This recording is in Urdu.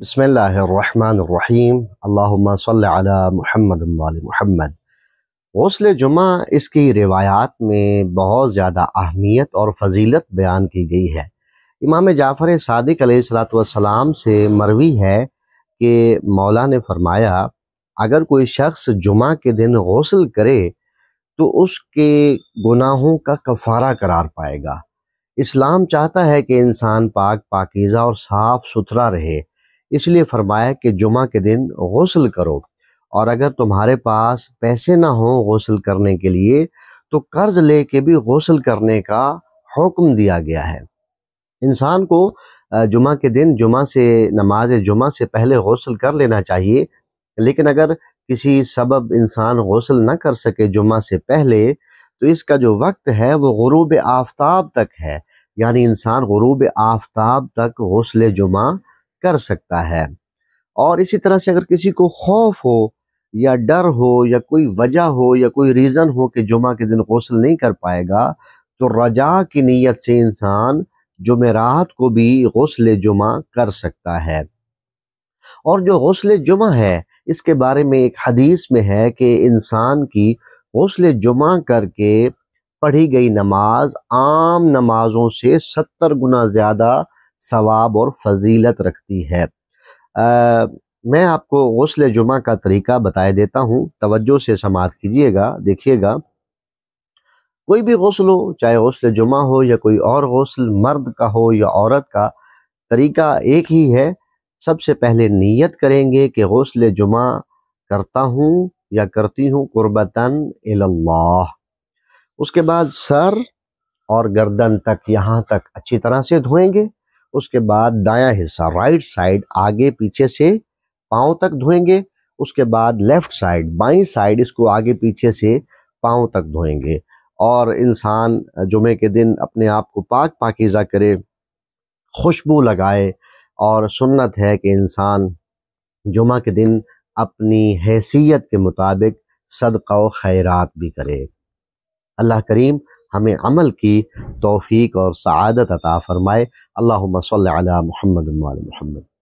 بسم اللہ الرحمن الرحیم اللہم صلی علی محمد وعلی محمد۔ غسل جمعہ اس کی روایات میں بہت زیادہ اہمیت اور فضیلت بیان کی گئی ہے۔ امام جعفر صادق علیہ السلام سے مروی ہے کہ مولا نے فرمایا اگر کوئی شخص جمعہ کے دن غسل کرے تو اس کے گناہوں کا کفارہ قرار پائے گا۔ اسلام چاہتا ہے کہ انسان پاکیزہ اور صاف ستھرا رہے، اس لیے فرمایا کہ جمعہ کے دن غسل کرو، اور اگر تمہارے پاس پیسے نہ ہوں غسل کرنے کے لیے تو قرض لے کے بھی غسل کرنے کا حکم دیا گیا ہے۔ انسان کو جمعہ کے دن نماز جمعہ سے پہلے غسل کر لینا چاہیے، لیکن اگر کسی سبب انسان غسل نہ کر سکے جمعہ سے پہلے تو اس کا جو وقت ہے وہ غروب آفتاب تک ہے، یعنی انسان غروب آفتاب تک غسل جمعہ کر سکتا ہے۔ اور اسی طرح سے اگر کسی کو خوف ہو یا ڈر ہو یا کوئی وجہ ہو یا کوئی ریزن ہو کہ جمعہ کے دن غسل نہیں کر پائے گا تو رجا کی نیت سے انسان جمعرات کو بھی غسل جمعہ کر سکتا ہے۔ اور جو غسل جمعہ ہے اس کے بارے میں ایک حدیث میں ہے کہ انسان کی غسل جمعہ کر کے پڑھی گئی نماز عام نمازوں سے 70 گنا زیادہ ثواب اور فضیلت رکھتی ہے۔ میں آپ کو غسل جمعہ کا طریقہ بتائے دیتا ہوں، توجہ سے سماعت کیجئے گا، دیکھیے گا۔ کوئی بھی غسل ہو، چاہے غسل جمعہ ہو یا کوئی اور غسل، مرد کا ہو یا عورت کا، طریقہ ایک ہی ہے۔ سب سے پہلے نیت کریں گے کہ غسل جمعہ کرتا ہوں یا کرتی ہوں قربتاً اللہ۔ اس کے بعد سر اور گردن تک، یہاں تک اچھی طرح سے دھوئیں گے۔ اس کے بعد دایاں حصہ، رائٹ سائیڈ، آگے پیچھے سے پاؤں تک دھوئیں گے۔ اس کے بعد لیفٹ سائیڈ، بائیں سائیڈ، اس کو آگے پیچھے سے پاؤں تک دھوئیں گے۔ اور انسان جمعے کے دن اپنے آپ کو پاکیزہ کرے، خوشبو لگائے، اور سنت ہے کہ انسان جمعہ کے دن اپنی حیثیت کے مطابق صدقہ و خیرات بھی کرے۔ اللہ کریم ہمیں عمل کی توفیق اور سعادت عطا فرمائے۔ اللہم صلی علی محمد وعلی محمد۔